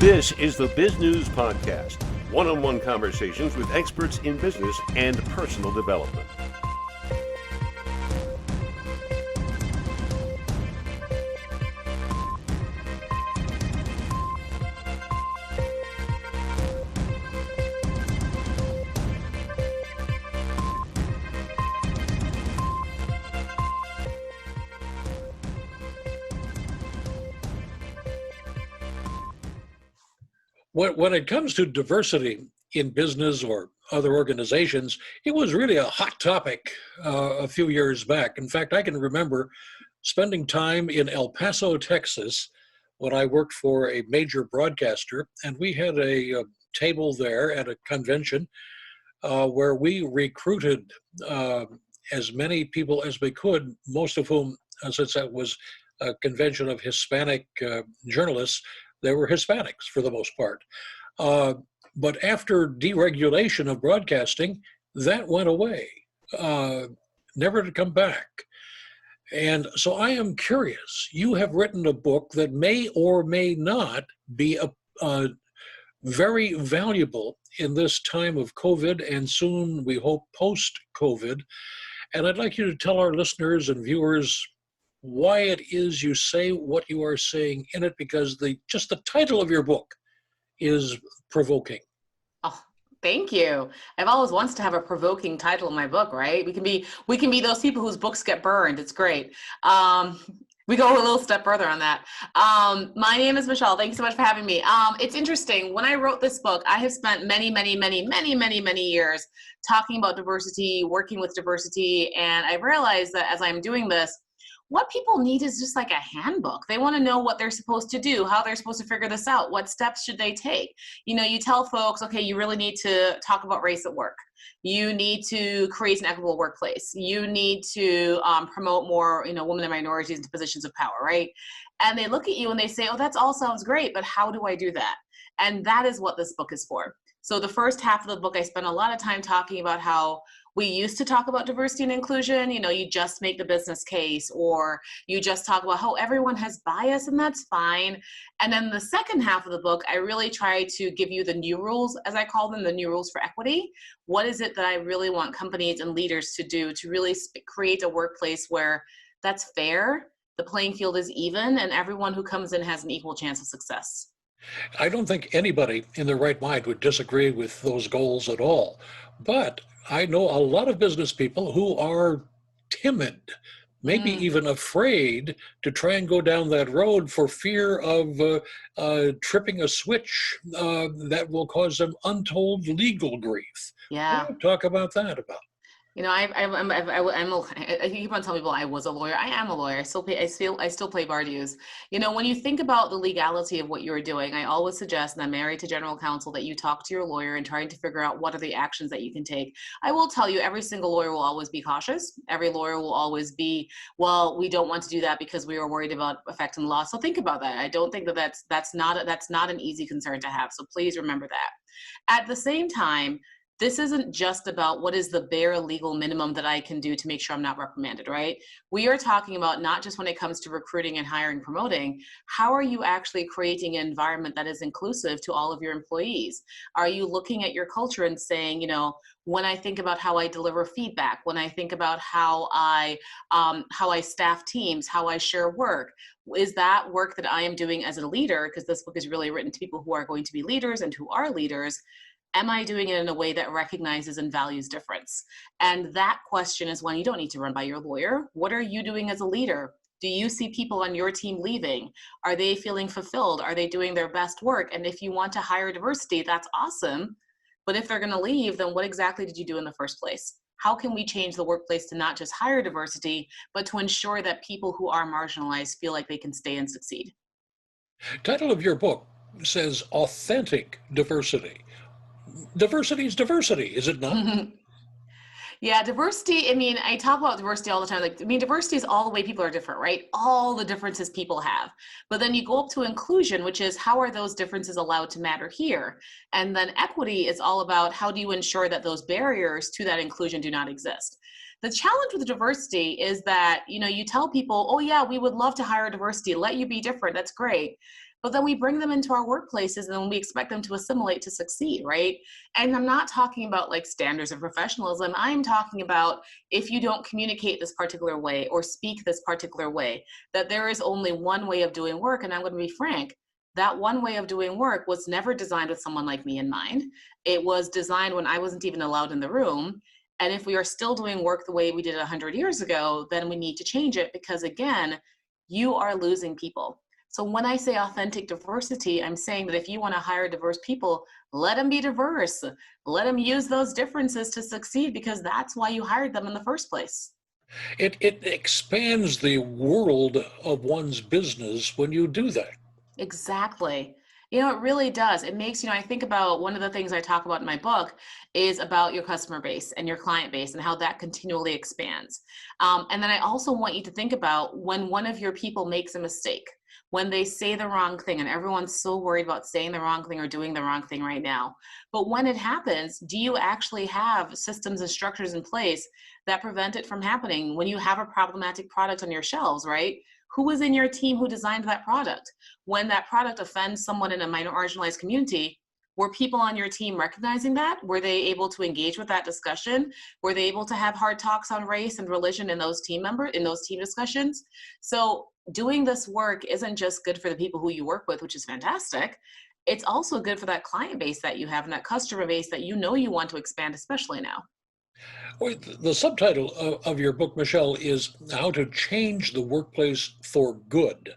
This is the Biz News Podcast, one-on-one conversations with experts in business and personal development. When it comes to diversity in business or other organizations, it was really a hot topic a few years back. In fact, I can remember spending time in El Paso, Texas, when I worked for a major broadcaster, and we had a table there at a convention where we recruited as many people as we could, most of whom, since that was a convention of Hispanic journalists, they were Hispanics for the most part. But after deregulation of broadcasting, that went away, never to come back. And so I am curious, you have written a book that may or may not be very valuable in this time of COVID and soon, we hope, post-COVID. And I'd like you to tell our listeners and viewers why it is you say what you are saying in it, because just the title of your book is provoking. Oh, thank you. I've always wanted to have a provoking title in my book, right? We can be those people whose books get burned. It's great. We go a little step further on that. My name is Michelle. Thank you so much for having me. It's interesting. When I wrote this book, I have spent many years talking about diversity, working with diversity, and I realized that as I'm doing this, what people need is just like a handbook. They want to know what they're supposed to do, how they're supposed to figure this out, what steps should they take. You know, you tell folks, okay, you really need to talk about race at work. You need to create an equitable workplace. You need to promote more, women and minorities into positions of power, right? And they look at you and they say, oh, that all sounds great, but how do I do that? And that is what this book is for. So the first half of the book, I spent a lot of time talking about how we used to talk about diversity and inclusion. You just make the business case, or you just talk about how everyone has bias, and that's fine. And then the second half of the book, I really try to give you the new rules, as I call them, the new rules for equity. What is it that I really want companies and leaders to do to really create a workplace where that's fair, the playing field is even, and everyone who comes in has an equal chance of success? I don't think anybody in their right mind would disagree with those goals at all. But I know a lot of business people who are timid, maybe even afraid to try and go down that road for fear of tripping a switch that will cause them untold legal grief. Yeah. Talk about that. I keep on telling people I was a lawyer. I am a lawyer. I still play bar dues. When you think about the legality of what you're doing, I always suggest, and I'm married to general counsel, that you talk to your lawyer and trying to figure out what are the actions that you can take. I will tell you, every single lawyer will always be cautious. Every lawyer will always be, well, we don't want to do that because we are worried about affecting the law. So think about that. I don't think that's not an easy concern to have. So please remember that. At the same time, this isn't just about what is the bare legal minimum that I can do to make sure I'm not reprimanded, right? We are talking about not just when it comes to recruiting and hiring, promoting, how are you actually creating an environment that is inclusive to all of your employees? Are you looking at your culture and saying, when I think about how I deliver feedback, when I think about how I staff teams, how I share work, is that work that I am doing as a leader, because this book is really written to people who are going to be leaders and who are leaders, am I doing it in a way that recognizes and values difference? And that question is one you don't need to run by your lawyer. What are you doing as a leader? Do you see people on your team leaving? Are they feeling fulfilled? Are they doing their best work? And if you want to hire diversity, that's awesome. But if they're going to leave, then what exactly did you do in the first place? How can we change the workplace to not just hire diversity, but to ensure that people who are marginalized feel like they can stay and succeed? Title of your book says authentic diversity. Diversity is diversity, is it not? Yeah, diversity, I talk about diversity all the time. Diversity is all the way people are different, right? All the differences people have. But then you go up to inclusion, which is how are those differences allowed to matter here? And then equity is all about how do you ensure that those barriers to that inclusion do not exist? The challenge with diversity is that, you tell people, oh yeah, we would love to hire diversity, let you be different, that's great. but then we bring them into our workplaces and then we expect them to assimilate to succeed, right? And I'm not talking about like standards of professionalism. I'm talking about if you don't communicate this particular way or speak this particular way, that there is only one way of doing work. And I'm going to be frank, that one way of doing work was never designed with someone like me in mind. It was designed when I wasn't even allowed in the room. And if we are still doing work the way we did 100 years ago, then we need to change it because, again, you are losing people. So when I say authentic diversity, I'm saying that if you want to hire diverse people, let them be diverse. Let them use those differences to succeed because that's why you hired them in the first place. It expands the world of one's business when you do that. Exactly. You know, it really does. It makes, I think about one of the things I talk about in my book is about your customer base and your client base and how that continually expands. And then I also want you to think about when one of your people makes a mistake, when they say the wrong thing, and everyone's so worried about saying the wrong thing or doing the wrong thing right now. But when it happens, do you actually have systems and structures in place that prevent it from happening? When you have a problematic product on your shelves, right? Who was in your team who designed that product? When that product offends someone in a marginalized community, were people on your team recognizing that? Were they able to engage with that discussion? Were they able to have hard talks on race and religion in those team discussions? So doing this work isn't just good for the people who you work with, which is fantastic. It's also good for that client base that you have and that customer base that you want to expand, especially now. Well, the subtitle of your book, Michelle, is How to Change the Workplace for Good.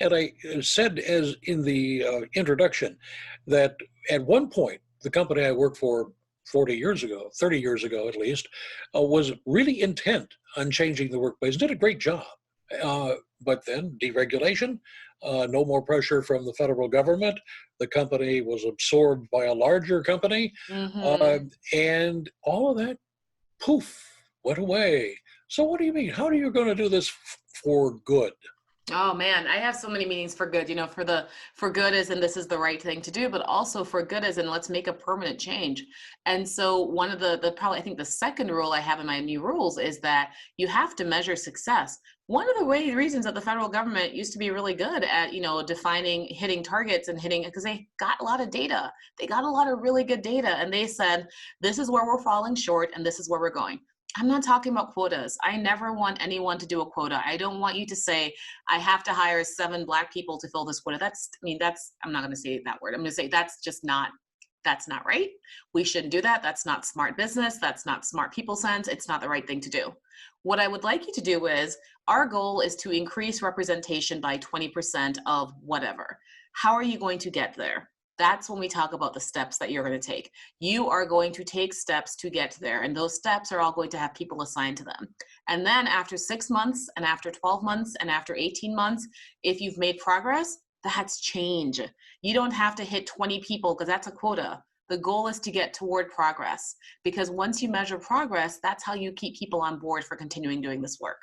And I said, as in the introduction, that at one point, the company I worked for 30 years ago at least, was really intent on changing the workplace, did a great job. But then deregulation, no more pressure from the federal government. The company was absorbed by a larger company, and all of that poof, went away. So what do you mean? How are you going to do this for good? Oh man, I have so many meanings for good. For good as in this is the right thing to do, but also for good as in let's make a permanent change. And so one of the probably I think the second rule I have in my new rules is that you have to measure success. One of the reasons that the federal government used to be really good at, defining, hitting targets and because they got a lot of data. They got a lot of really good data and they said, this is where we're falling short and this is where we're going. I'm not talking about quotas. I never want anyone to do a quota. I don't want you to say, I have to hire 7 Black people to fill this quota. I'm not going to say that word. I'm going to say that's not right. We shouldn't do that. That's not smart business. That's not smart people sense. It's not the right thing to do. What I would like you to do is, our goal is to increase representation by 20% of whatever. How are you going to get there? That's when we talk about the steps that you're going to take. You are going to take steps to get there, and those steps are all going to have people assigned to them. And then after 6 months, and after 12 months, and after 18 months, if you've made progress, that's change. You don't have to hit 20 people because that's a quota. The goal is to get toward progress, because once you measure progress, that's how you keep people on board for continuing doing this work.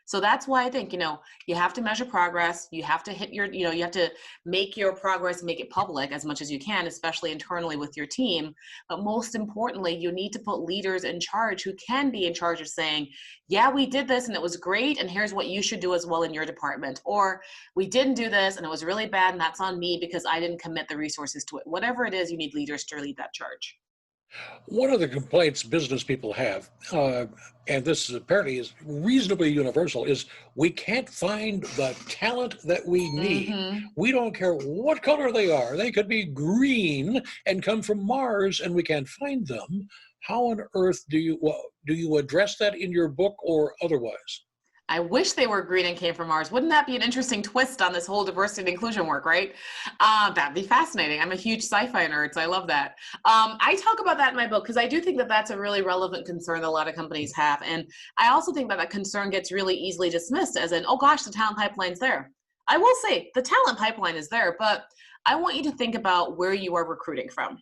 So that's why I think, you have to measure progress. You have to hit you have to make your progress, make it public as much as you can, especially internally with your team. But most importantly, you need to put leaders in charge who can be in charge of saying, yeah, we did this and it was great. And here's what you should do as well in your department. Or we didn't do this and it was really bad. And that's on me because I didn't commit the resources to it. Whatever it is, you need leaders to lead that charge. One of the complaints business people have, and this apparently is reasonably universal, is we can't find the talent that we need. We don't care what color they are. They could be green and come from Mars, and we can't find them. How on earth do you address that in your book or otherwise? I wish they were green and came from Mars. Wouldn't that be an interesting twist on this whole diversity and inclusion work, right? That'd be fascinating. I'm a huge sci-fi nerd, so I love that. I talk about that in my book because I do think that that's a really relevant concern that a lot of companies have. And I also think that concern gets really easily dismissed as in, oh gosh, the talent pipeline's there. I will say the talent pipeline is there, but I want you to think about where you are recruiting from.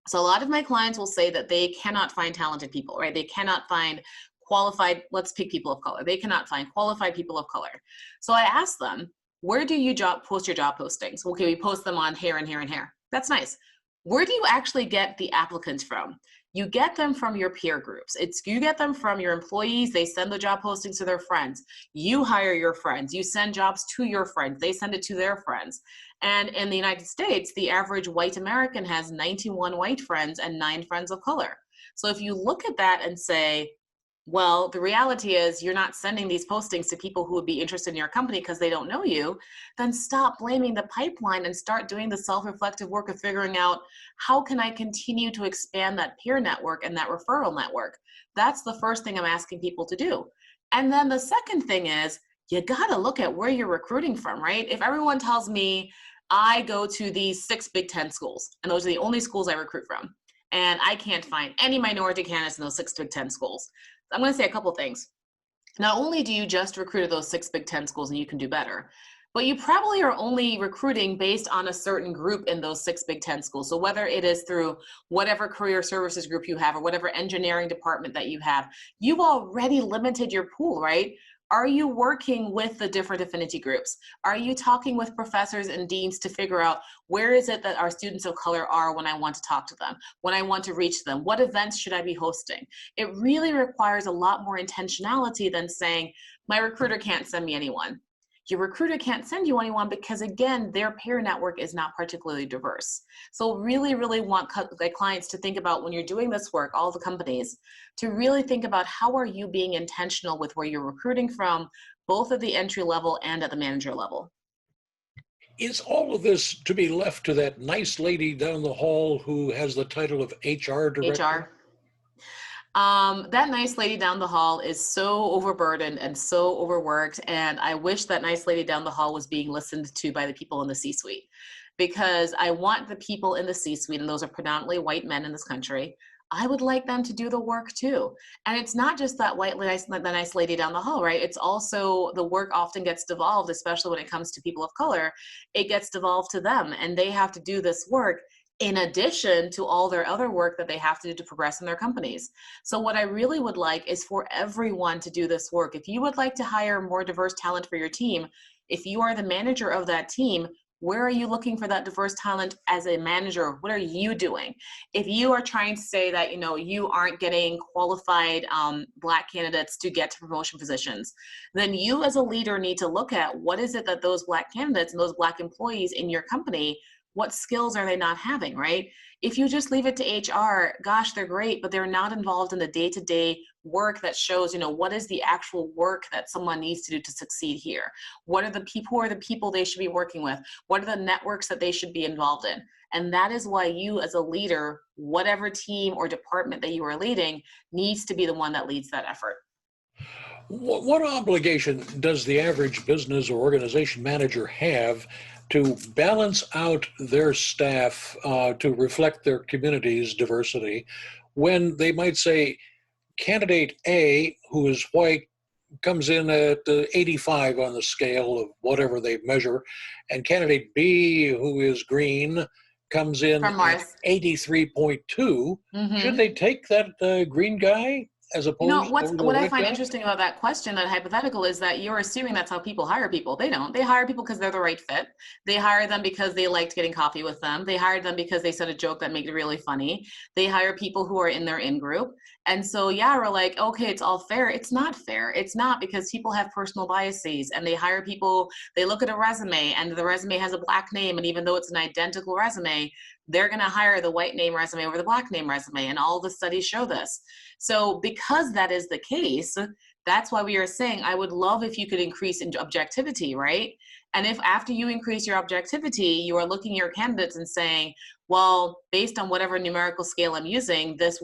So a lot of my clients will say that they cannot find talented people, right? They cannot find qualified, let's pick people of color. They cannot find qualified people of color. So I ask them, where do you post your job postings? Okay, we post them on here and here and here. That's nice. Where do you actually get the applicants from? You get them from your peer groups. You get them from your employees. They send the job postings to their friends. You hire your friends. You send jobs to your friends. They send it to their friends. And in the United States, the average white American has 91 white friends and 9 friends of color. So if you look at that and say, well, the reality is you're not sending these postings to people who would be interested in your company because they don't know you, then stop blaming the pipeline and start doing the self-reflective work of figuring out, how can I continue to expand that peer network and that referral network? That's the first thing I'm asking people to do. And then the second thing is, you got to look at where you're recruiting from, right? If everyone tells me I go to these 6 Big Ten schools, and those are the only schools I recruit from, and I can't find any minority candidates in those 6 Big Ten schools, I'm going to say a couple things. Not only do you just recruit at those 6 Big Ten schools and you can do better, but you probably are only recruiting based on a certain group in those 6 Big Ten schools. So whether it is through whatever career services group you have or whatever engineering department that you have, you've already limited your pool, right? Are you working with the different affinity groups? Are you talking with professors and deans to figure out where is it that our students of color are when I want to talk to them, when I want to reach them? What events should I be hosting? It really requires a lot more intentionality than saying, my recruiter can't send me anyone. Your recruiter can't send you anyone because, again, their peer network is not particularly diverse. So really, really want clients to think about, when you're doing this work, all the companies, to really think about how are you being intentional with where you're recruiting from, both at the entry level and at the manager level. Is all of this to be left to that nice lady down the hall who has the title of HR director? HR. That nice lady down the hall is so overburdened and so overworked. And I wish that nice lady down the hall was being listened to by the people in the C-suite, because I want the people in the C-suite, and those are predominantly white men in this country, I would like them to do the work too. And it's not just that the nice lady down the hall, right? It's also the work often gets devolved, especially when it comes to people of color. It gets devolved to them, and they have to do this work in addition to all their other work that they have to do to progress in their companies. So what I really would like is for everyone to do this work. If you would like to hire more diverse talent for your team, if you are the manager of that team, where are you looking for that diverse talent as a manager? What are you doing? If you are trying to say that, you aren't getting qualified Black candidates to get to promotion positions, then you as a leader need to look at, what is it that those Black candidates and those Black employees in your company, what skills are they not having, right? If you just leave it to HR, gosh, they're great, but they're not involved in the day-to-day work that shows, what is the actual work that someone needs to do to succeed here? What are the people, who are the people they should be working with? What are the networks that they should be involved in? And that is why you as a leader, whatever team or department that you are leading, needs to be the one that leads that effort. What obligation does the average business or organization manager have to balance out their staff to reflect their community's diversity, when they might say candidate A, who is white, comes in at 85 on the scale of whatever they measure, and candidate B, who is green, comes in at 83.2. Mm-hmm. Should they take that green guy as opposed to what I find interesting about that question, that hypothetical, is that you're assuming that's how people hire people. They don't. They hire people because they're the right fit. They hire them because they liked getting coffee with them. They hired them because they said a joke that made it really funny. They hire people who are in their in-group. And so, yeah, we're like, okay, it's all fair. It's not fair. It's not, because people have personal biases, and they hire people, they look at a resume and the resume has a Black name. And even though it's an identical resume, they're going to hire the white name resume over the Black name resume. And all the studies show this. So because that is the case, that's why we are saying, I would love if you could increase in objectivity, right? And if after you increase your objectivity, you are looking at your candidates and saying, well, based on whatever numerical scale I'm using, this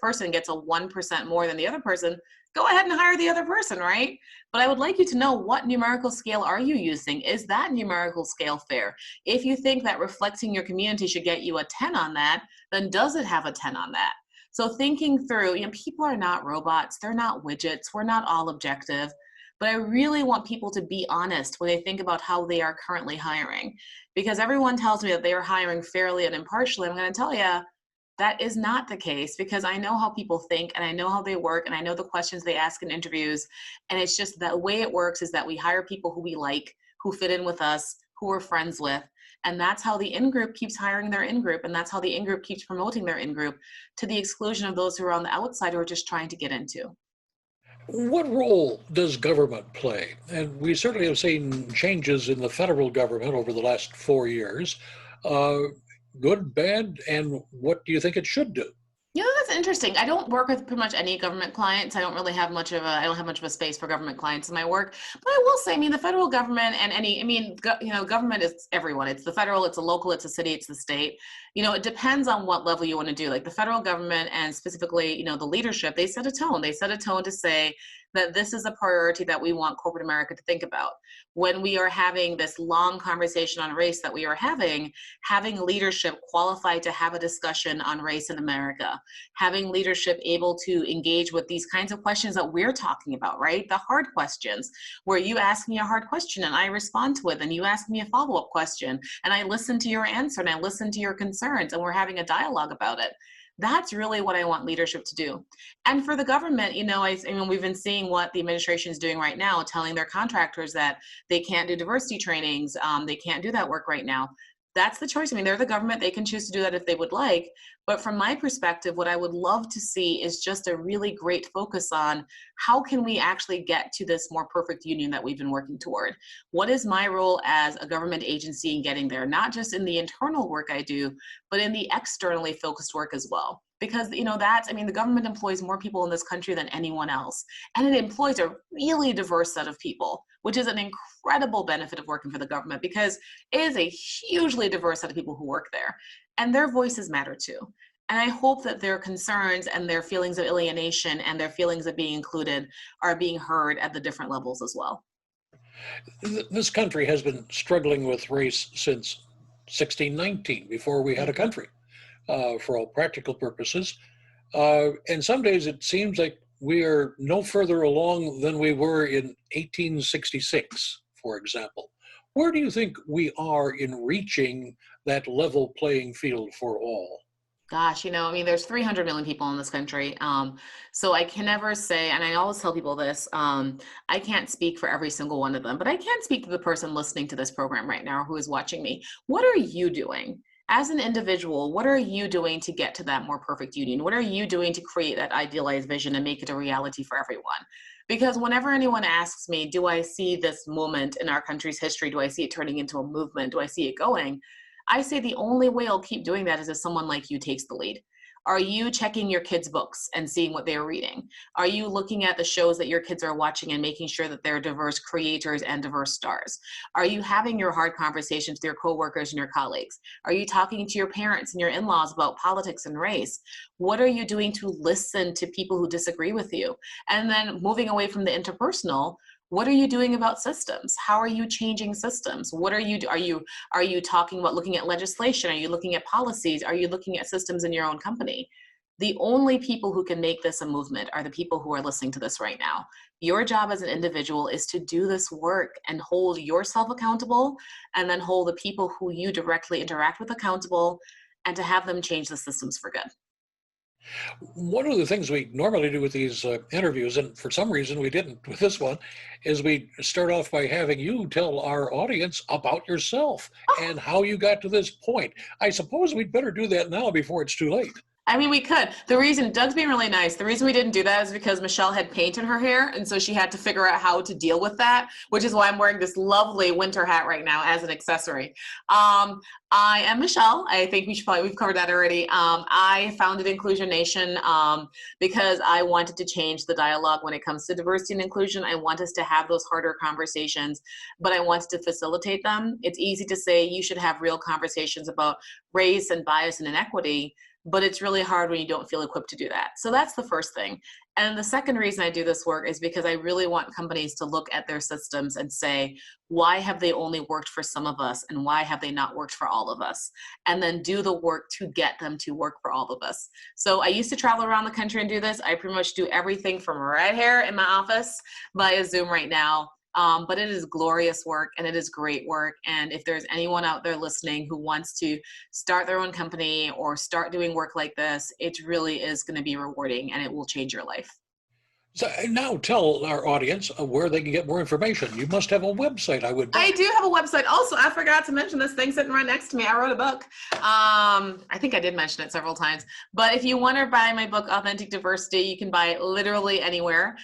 person gets a 1% more than the other person, go ahead and hire the other person, right? But I would like you to know, what numerical scale are you using? Is that numerical scale fair? If you think that reflecting your community should get you a 10 on that, then does it have a 10 on that? So thinking through, people are not robots, they're not widgets, we're not all objective, but I really want people to be honest when they think about how they are currently hiring. Because everyone tells me that they are hiring fairly and impartially. I'm going to tell you, that is not the case, because I know how people think, and I know how they work, and I know the questions they ask in interviews. And it's just that the way it works is that we hire people who we like, who fit in with us, who we're friends with. And that's how the in-group keeps hiring their in-group. And that's how the in-group keeps promoting their in-group, to the exclusion of those who are on the outside who are just trying to get into. What role does government play? And we certainly have seen changes in the federal government over the last 4 years. Uh, Good, bad, and what do you think it should do? You know, that's interesting. I don't work with pretty much any government clients. I don't really have much of a, I don't have much of a space for government clients in my work. But I will say, I mean, the federal government and any, I mean, you know, government is everyone. It's the federal, it's the local, it's the city, it's the state. You know, it depends on what level you want to do. Like the federal government and specifically, you know, the leadership, they set a tone. They set a tone to say that this is a priority that we want corporate America to think about. When we are having this long conversation on race that we are having leadership qualified to have a discussion on race in America, having leadership able to engage with these kinds of questions that we're talking about, right? The hard questions, where you ask me a hard question and I respond to it, and you ask me a follow-up question and I listen to your answer and I listen to your concerns and we're having a dialogue about it. That's really what I want leadership to do. And for the government, you know, I mean, we've been seeing what the administration is doing right now, telling their contractors that they can't do diversity trainings, they can't do that work right now. That's the choice. I mean, they're the government. They can choose to do that if they would like. But from my perspective, what I would love to see is just a really great focus on how can we actually get to this more perfect union that we've been working toward? What is my role as a government agency in getting there? Not just in the internal work I do, but in the externally focused work as well. Because, you know, that's, I mean, the government employs more people in this country than anyone else. And it employs a really diverse set of people, which is an incredible benefit of working for the government because it is a hugely diverse set of people who work there. And their voices matter too. And I hope that their concerns and their feelings of alienation and their feelings of being included are being heard at the different levels as well. This country has been struggling with race since 1619, before we had a country, for all practical purposes. And some days it seems like we are no further along than we were in 1866, for example. Where do you think we are in reaching that level playing field for all? Gosh, you know, I mean, there's 300 million people in this country. So I can never say, and I always tell people this, I can't speak for every single one of them, but I can speak to the person listening to this program right now who is watching me. What are you doing? As an individual, what are you doing to get to that more perfect union? What are you doing to create that idealized vision and make it a reality for everyone? Because whenever anyone asks me, do I see this moment in our country's history? Do I see it turning into a movement? Do I see it going? I say the only way I'll keep doing that is if someone like you takes the lead. Are you checking your kids' books and seeing what they're reading? Are you looking at the shows that your kids are watching and making sure that they're diverse creators and diverse stars? Are you having your hard conversations with your coworkers and your colleagues? Are you talking to your parents and your in-laws about politics and race? What are you doing to listen to people who disagree with you? And then moving away from the interpersonal, what are you doing about systems? How are you changing systems? What are you talking about looking at legislation? Are you looking at policies? Are you looking at systems in your own company? The only people who can make this a movement are the people who are listening to this right now. Your job as an individual is to do this work and hold yourself accountable, and then hold the people who you directly interact with accountable, and to have them change the systems for good. One of the things we normally do with these interviews, and for some reason we didn't with this one, is we start off by having you tell our audience about yourself and how you got to this point. I suppose we'd better do that now before it's too late. I mean, we could. The reason, Doug's being really nice, the reason we didn't do that is because Michelle had paint in her hair, and so she had to figure out how to deal with that, which is why I'm wearing this lovely winter hat right now as an accessory. I am Michelle. I think we've covered that already. I founded Inclusion Nation because I wanted to change the dialogue when it comes to diversity and inclusion. I want us to have those harder conversations, but I wanted to facilitate them. It's easy to say you should have real conversations about race and bias and inequity, but it's really hard when you don't feel equipped to do that. So that's the first thing. And the second reason I do this work is because I really want companies to look at their systems and say, why have they only worked for some of us and why have they not worked for all of us? And then do the work to get them to work for all of us. So I used to travel around the country and do this. I pretty much do everything from right here in my office via Zoom right now. But it is glorious work and it is great work. And if there's anyone out there listening who wants to start their own company or start doing work like this, it really is going to be rewarding and it will change your life. So now tell our audience where they can get more information. You must have a website, I would bet. I do have a website. Also, I forgot to mention this thing sitting right next to me. I wrote a book. I think I did mention it several times. But if you want to buy my book, Authentic Diversity, you can buy it literally anywhere.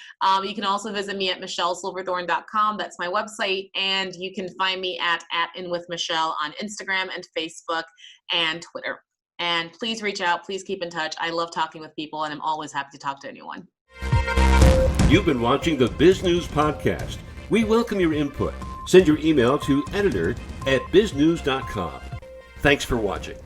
You can also visit me at michellesilverthorn.com. That's my website. And you can find me at InWithMichelle on Instagram and Facebook and Twitter. And please reach out. Please keep in touch. I love talking with people, and I'm always happy to talk to anyone. You've been watching the Bizgnus podcast. We welcome your input. Send your email to editor@bizgnus.com. Thanks for watching.